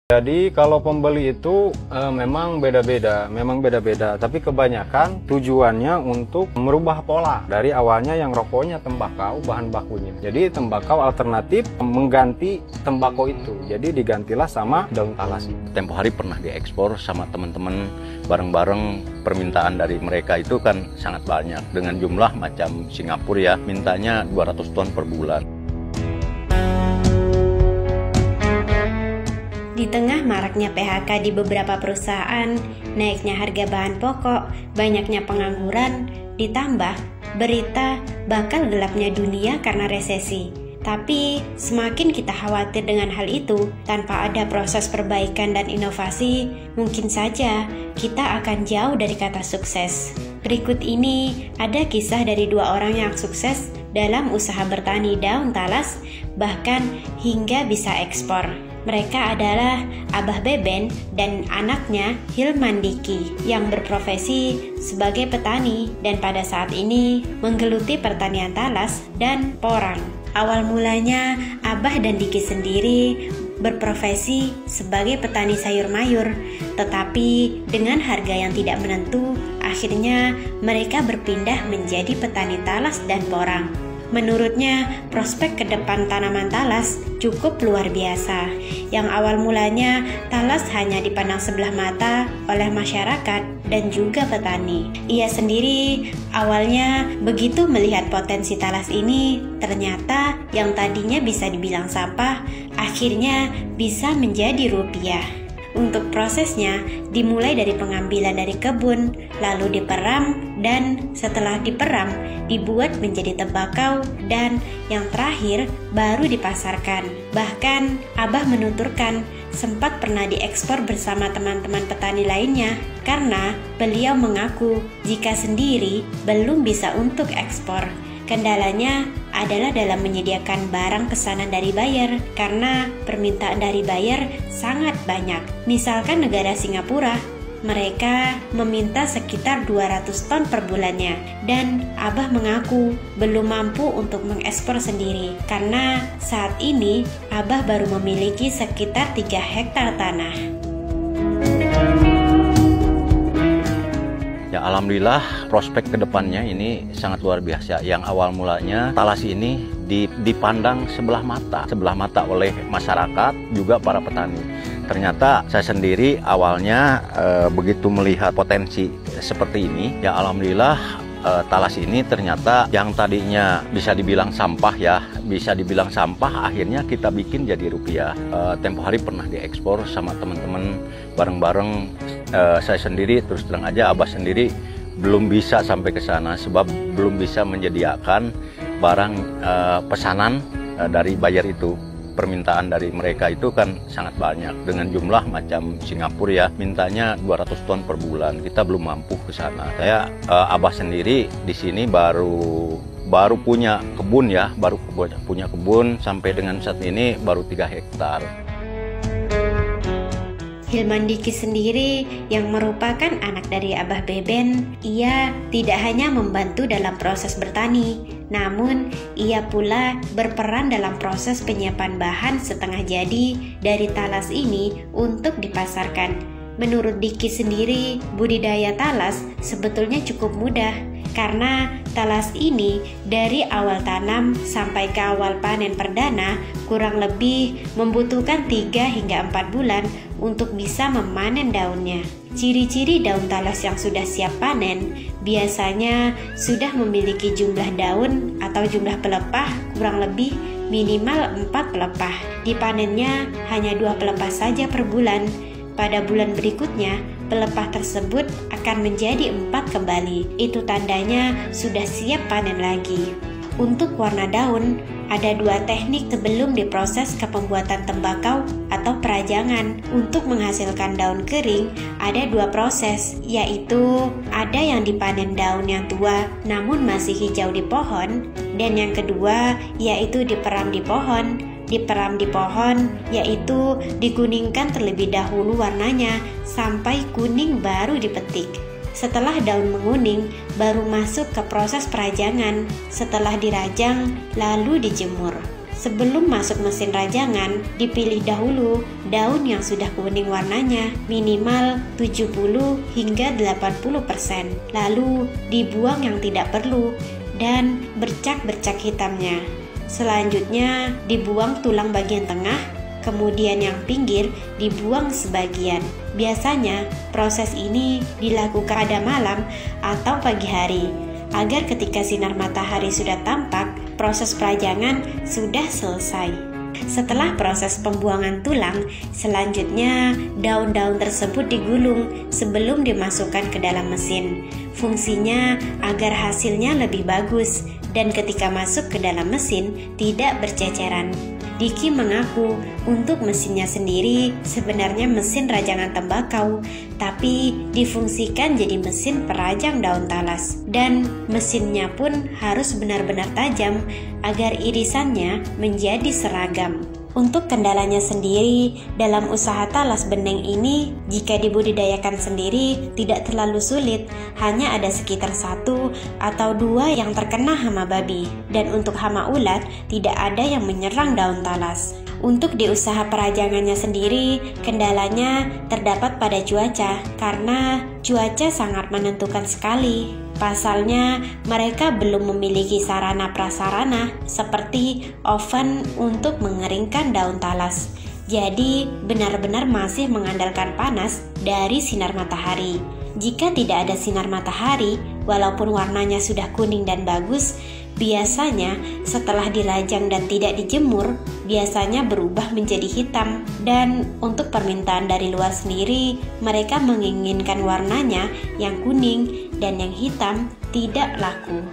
Jadi kalau pembeli itu memang beda-beda, tapi kebanyakan tujuannya untuk merubah pola. Dari awalnya yang rokoknya tembakau bahan bakunya. Jadi tembakau alternatif mengganti tembakau itu. Jadi digantilah sama daun talas. Tempo hari pernah diekspor sama teman-teman bareng-bareng, permintaan dari mereka itu kan sangat banyak. Dengan jumlah macam Singapura ya, mintanya 200 ton per bulan. Di tengah maraknya PHK di beberapa perusahaan, naiknya harga bahan pokok, banyaknya pengangguran, ditambah berita bakal gelapnya dunia karena resesi. Tapi semakin kita khawatir dengan hal itu, tanpa ada proses perbaikan dan inovasi, mungkin saja kita akan jauh dari kata sukses. Berikut ini ada kisah dari dua orang yang sukses dalam usaha bertani daun talas, bahkan hingga bisa ekspor. Mereka adalah Abah Beben dan anaknya Hilman Diki yang berprofesi sebagai petani dan pada saat ini menggeluti pertanian talas dan porang. Awal mulanya Abah dan Diki sendiri berprofesi sebagai petani sayur mayur, tetapi dengan harga yang tidak menentu, akhirnya mereka berpindah menjadi petani talas dan porang. Menurutnya, prospek ke depan tanaman talas cukup luar biasa. Yang awal mulanya, talas hanya dipandang sebelah mata oleh masyarakat dan juga petani. Ia sendiri awalnya begitu melihat potensi talas ini, ternyata yang tadinya bisa dibilang sampah, akhirnya bisa menjadi rupiah. Untuk prosesnya dimulai dari pengambilan dari kebun, lalu diperam, dan setelah diperam dibuat menjadi tembakau, dan yang terakhir baru dipasarkan. Bahkan Abah menuturkan sempat pernah diekspor bersama teman-teman petani lainnya karena beliau mengaku jika sendiri belum bisa untuk ekspor. Kendalanya adalah dalam menyediakan barang pesanan dari buyer karena permintaan dari buyer sangat banyak. Misalkan negara Singapura, mereka meminta sekitar 200 ton per bulannya dan Abah mengaku belum mampu untuk mengekspor sendiri karena saat ini Abah baru memiliki sekitar 3 hektar tanah. Ya, alhamdulillah prospek kedepannya ini sangat luar biasa. Yang awal mulanya talas ini dipandang sebelah mata oleh masyarakat juga para petani. Ternyata saya sendiri awalnya begitu melihat potensi seperti ini, ya alhamdulillah talas ini ternyata yang tadinya bisa dibilang sampah akhirnya kita bikin jadi rupiah. Tempo hari pernah diekspor sama teman-teman bareng-bareng. Saya sendiri terus terang aja Abah sendiri belum bisa sampai ke sana sebab belum bisa menyediakan barang pesanan dari buyer itu. Permintaan dari mereka itu kan sangat banyak dengan jumlah macam Singapura ya, mintanya 200 ton per bulan. Kita belum mampu ke sana. Saya Abah sendiri di sini baru punya kebun ya, punya kebun sampai dengan saat ini baru 3 hektar. Hilman Diki sendiri yang merupakan anak dari Abah Beben, ia tidak hanya membantu dalam proses bertani, namun ia pula berperan dalam proses penyiapan bahan setengah jadi dari talas ini untuk dipasarkan. Menurut Diki sendiri, budidaya talas sebetulnya cukup mudah karena talas ini dari awal tanam sampai ke awal panen perdana kurang lebih membutuhkan 3 hingga 4 bulan untuk bisa memanen daunnya. Ciri-ciri daun talas yang sudah siap panen biasanya sudah memiliki jumlah daun atau jumlah pelepah kurang lebih minimal 4 pelepah. Dipanennya hanya 2 pelepah saja per bulan. Pada bulan berikutnya, pelepah tersebut akan menjadi 4 kembali. Itu tandanya sudah siap panen lagi. Untuk warna daun, ada 2 teknik sebelum diproses ke pembuatan tembakau atau perajangan. Untuk menghasilkan daun kering, ada 2 proses, yaitu ada yang dipanen daun yang tua namun masih hijau di pohon, dan yang kedua yaitu diperam di pohon. Diperam di pohon yaitu dikuningkan terlebih dahulu warnanya sampai kuning baru dipetik. Setelah daun menguning baru masuk ke proses perajangan. Setelah dirajang lalu dijemur. Sebelum masuk mesin rajangan, dipilih dahulu daun yang sudah kuning warnanya, minimal 70 hingga 80%. Lalu dibuang yang tidak perlu dan bercak-bercak hitamnya. Selanjutnya dibuang tulang bagian tengah, kemudian yang pinggir dibuang sebagian. Biasanya proses ini dilakukan pada malam atau pagi hari, agar ketika sinar matahari sudah tampak, proses perajangan sudah selesai. Setelah proses pembuangan tulang, selanjutnya daun-daun tersebut digulung sebelum dimasukkan ke dalam mesin. Fungsinya agar hasilnya lebih bagus dan ketika masuk ke dalam mesin tidak berceceran. Diki mengaku untuk mesinnya sendiri sebenarnya mesin rajangan tembakau, tapi difungsikan jadi mesin perajang daun talas. Dan mesinnya pun harus benar-benar tajam agar irisannya menjadi seragam. Untuk kendalanya sendiri, dalam usaha talas beneng ini, jika dibudidayakan sendiri tidak terlalu sulit, hanya ada sekitar 1 atau 2 yang terkena hama babi. Dan untuk hama ulat, tidak ada yang menyerang daun talas. Untuk di usaha perajangannya sendiri, kendalanya terdapat pada cuaca, karena cuaca sangat menentukan sekali. Pasalnya, mereka belum memiliki sarana prasarana seperti oven untuk mengeringkan daun talas. Jadi, benar-benar masih mengandalkan panas dari sinar matahari. Jika tidak ada sinar matahari, walaupun warnanya sudah kuning dan bagus, biasanya setelah dirajang dan tidak dijemur, biasanya berubah menjadi hitam. Dan untuk permintaan dari luar sendiri, mereka menginginkan warnanya yang kuning dan yang hitam tidak laku.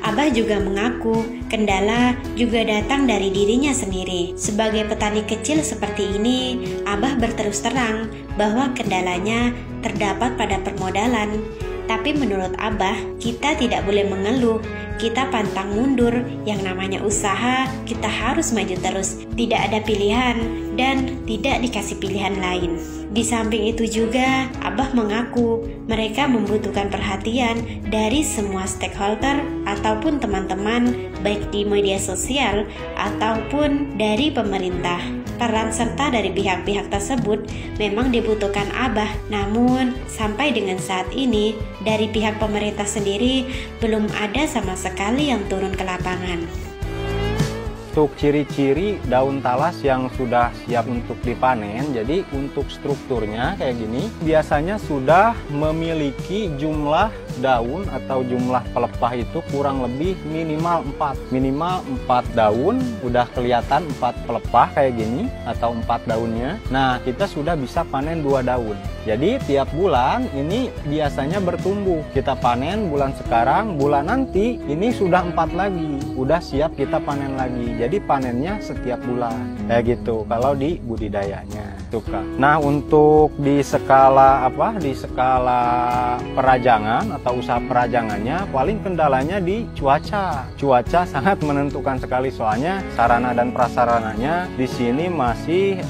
Abah juga mengaku kendala juga datang dari dirinya sendiri. Sebagai petani kecil seperti ini, Abah berterus terang bahwa kendalanya terdapat pada permodalan. Tapi menurut Abah, kita tidak boleh mengeluh. Kita pantang mundur, yang namanya usaha, kita harus maju terus. Tidak ada pilihan dan tidak dikasih pilihan lain. Di samping itu juga, Abah mengaku mereka membutuhkan perhatian dari semua stakeholder ataupun teman-teman, baik di media sosial ataupun dari pemerintah. Peran serta dari pihak-pihak tersebut memang dibutuhkan Abah, namun sampai dengan saat ini dari pihak pemerintah sendiri belum ada sama sekali yang turun ke lapangan. Untuk ciri-ciri daun talas yang sudah siap untuk dipanen, jadi untuk strukturnya kayak gini, biasanya sudah memiliki jumlah daun atau jumlah pelepah itu kurang lebih minimal 4 daun, udah kelihatan 4 pelepah kayak gini atau 4 daunnya. Nah, kita sudah bisa panen 2 daun. Jadi tiap bulan ini biasanya bertumbuh. Kita panen bulan sekarang, bulan nanti ini sudah 4 lagi, udah siap kita panen lagi. Jadi panennya setiap bulan kayak gitu kalau di budidayanya. Nah, untuk di skala perajangan atau usaha perajangannya, paling kendalanya di cuaca. Cuaca sangat menentukan sekali, soalnya sarana dan prasarananya di sini masih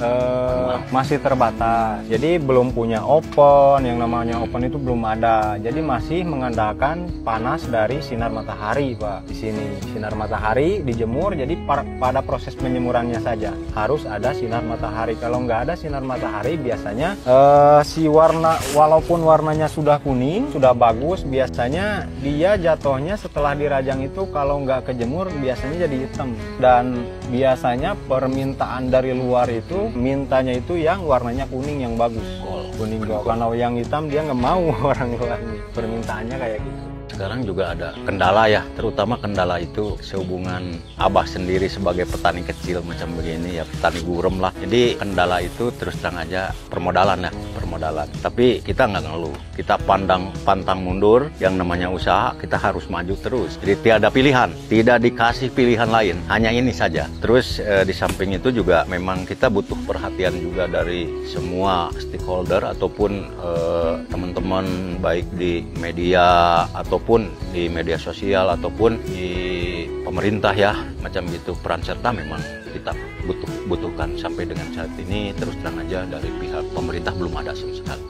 terbatas. Jadi belum punya oven, yang namanya oven itu belum ada. Jadi masih mengandalkan panas dari sinar matahari, Pak. Di sini sinar matahari dijemur, jadi pada proses penjemurannya saja harus ada sinar matahari. Kalau nggak ada sinar matahari, biasanya si warna, walaupun warnanya sudah kuning, sudah bagus, biasanya dia jatuhnya setelah dirajang itu kalau nggak kejemur biasanya jadi hitam. Dan biasanya permintaan dari luar itu mintanya itu yang warnanya kuning yang bagus, kuning gold. Kalau yang hitam dia nggak mau orang luar, permintaannya kayak gitu. Sekarang juga ada kendala ya, terutama kendala itu sehubungan Abah sendiri sebagai petani kecil macam begini ya, petani gurem lah. Jadi kendala itu terus terang aja permodalan. Tapi kita nggak ngeluh, kita pantang mundur. Yang namanya usaha kita harus maju terus. Jadi tiada pilihan, tidak dikasih pilihan lain, hanya ini saja. Terus di samping itu juga memang kita butuh perhatian juga dari semua stakeholder ataupun teman-teman baik di media ataupun di media sosial ataupun di pemerintah ya, macam gitu. Peran serta memang kita butuhkan. Sampai dengan saat ini terus terang aja dari pihak pemerintah belum ada sama sekali.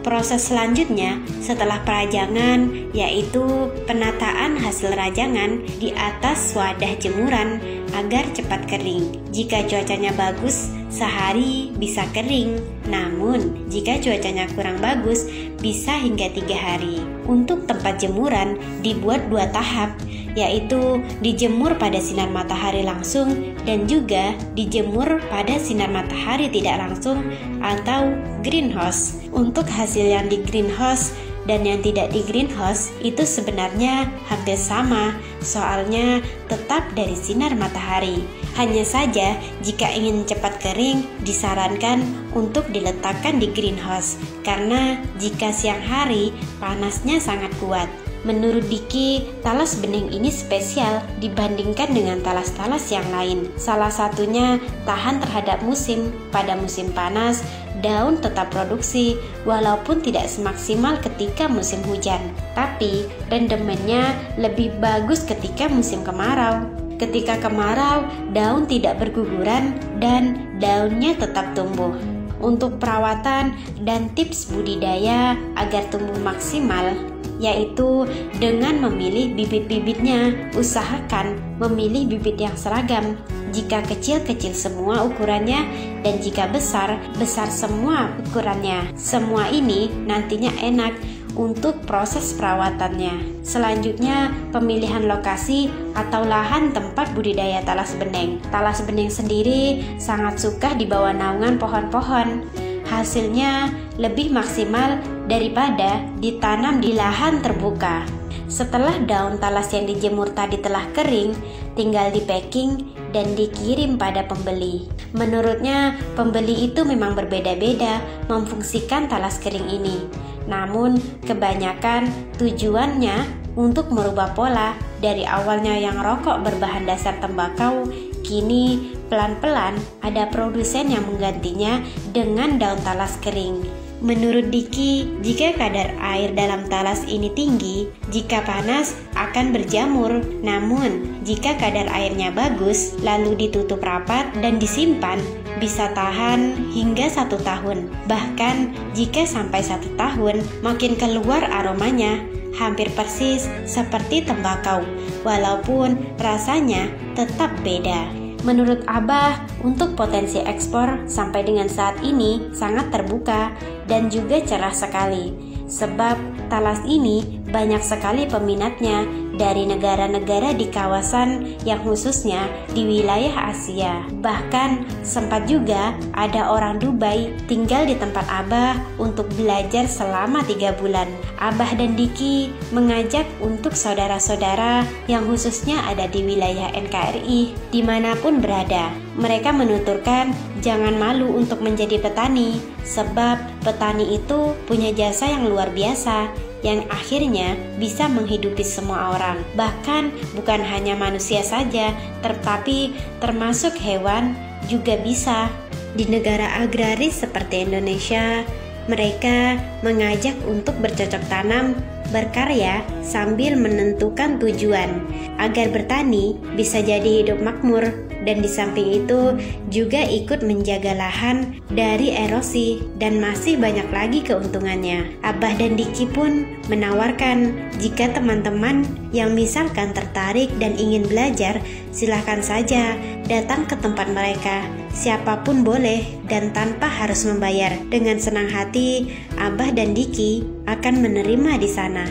Proses selanjutnya setelah perajangan yaitu penataan hasil rajangan di atas wadah jemuran agar cepat kering. Jika cuacanya bagus, sehari bisa kering. Namun, jika cuacanya kurang bagus, bisa hingga 3 hari. Untuk tempat jemuran dibuat 2 tahap, yaitu dijemur pada sinar matahari langsung dan juga dijemur pada sinar matahari tidak langsung atau greenhouse. Untuk hasil yang di greenhouse dan yang tidak di greenhouse itu sebenarnya hampir sama, soalnya tetap dari sinar matahari. Hanya saja jika ingin cepat kering disarankan untuk diletakkan di greenhouse karena jika siang hari panasnya sangat kuat. Menurut Diki, talas bening ini spesial dibandingkan dengan talas-talas yang lain. Salah satunya tahan terhadap musim. Pada musim panas, daun tetap produksi walaupun tidak semaksimal ketika musim hujan. Tapi rendemennya lebih bagus ketika musim kemarau. Ketika kemarau, daun tidak berguguran dan daunnya tetap tumbuh. Untuk perawatan dan tips budidaya agar tumbuh maksimal, yaitu dengan memilih bibit-bibitnya. Usahakan memilih bibit yang seragam. Jika kecil-kecil semua ukurannya dan jika besar semua ukurannya. Semua ini nantinya enak untuk proses perawatannya. Selanjutnya, pemilihan lokasi atau lahan tempat budidaya talas bening. Talas bening sendiri sangat suka di bawah naungan pohon-pohon. Hasilnya lebih maksimal daripada ditanam di lahan terbuka. Setelah daun talas yang dijemur tadi telah kering, tinggal di packing dan dikirim pada pembeli. Menurutnya, pembeli itu memang berbeda-beda memfungsikan talas kering ini. Namun, kebanyakan tujuannya untuk merubah pola dari awalnya yang rokok berbahan dasar tembakau, kini pelan-pelan ada produsen yang menggantinya dengan daun talas kering. Menurut Diki, jika kadar air dalam talas ini tinggi, jika panas akan berjamur. Namun, jika kadar airnya bagus, lalu ditutup rapat dan disimpan, bisa tahan hingga 1 tahun. Bahkan, jika sampai 1 tahun, makin keluar aromanya, hampir persis seperti tembakau, walaupun rasanya tetap beda. Menurut Abah, untuk potensi ekspor sampai dengan saat ini sangat terbuka dan juga cerah sekali. Sebab talas ini banyak sekali peminatnya dari negara-negara di kawasan yang khususnya di wilayah Asia. Bahkan sempat juga ada orang Dubai tinggal di tempat Abah untuk belajar selama 3 bulan. Abah dan Diki mengajak untuk saudara-saudara yang khususnya ada di wilayah NKRI dimanapun berada. Mereka menuturkan jangan malu untuk menjadi petani, sebab petani itu punya jasa yang luar biasa yang akhirnya bisa menghidupi semua orang. Bahkan bukan hanya manusia saja, tetapi termasuk hewan juga bisa. Di negara agraris seperti Indonesia, mereka mengajak untuk bercocok tanam, berkarya sambil menentukan tujuan agar bertani bisa jadi hidup makmur. Dan di samping itu juga ikut menjaga lahan dari erosi dan masih banyak lagi keuntungannya. Abah dan Diki pun menawarkan jika teman-teman yang misalkan tertarik dan ingin belajar, silahkan saja datang ke tempat mereka. Siapapun boleh dan tanpa harus membayar. Dengan senang hati, Abah dan Diki akan menerima di sana.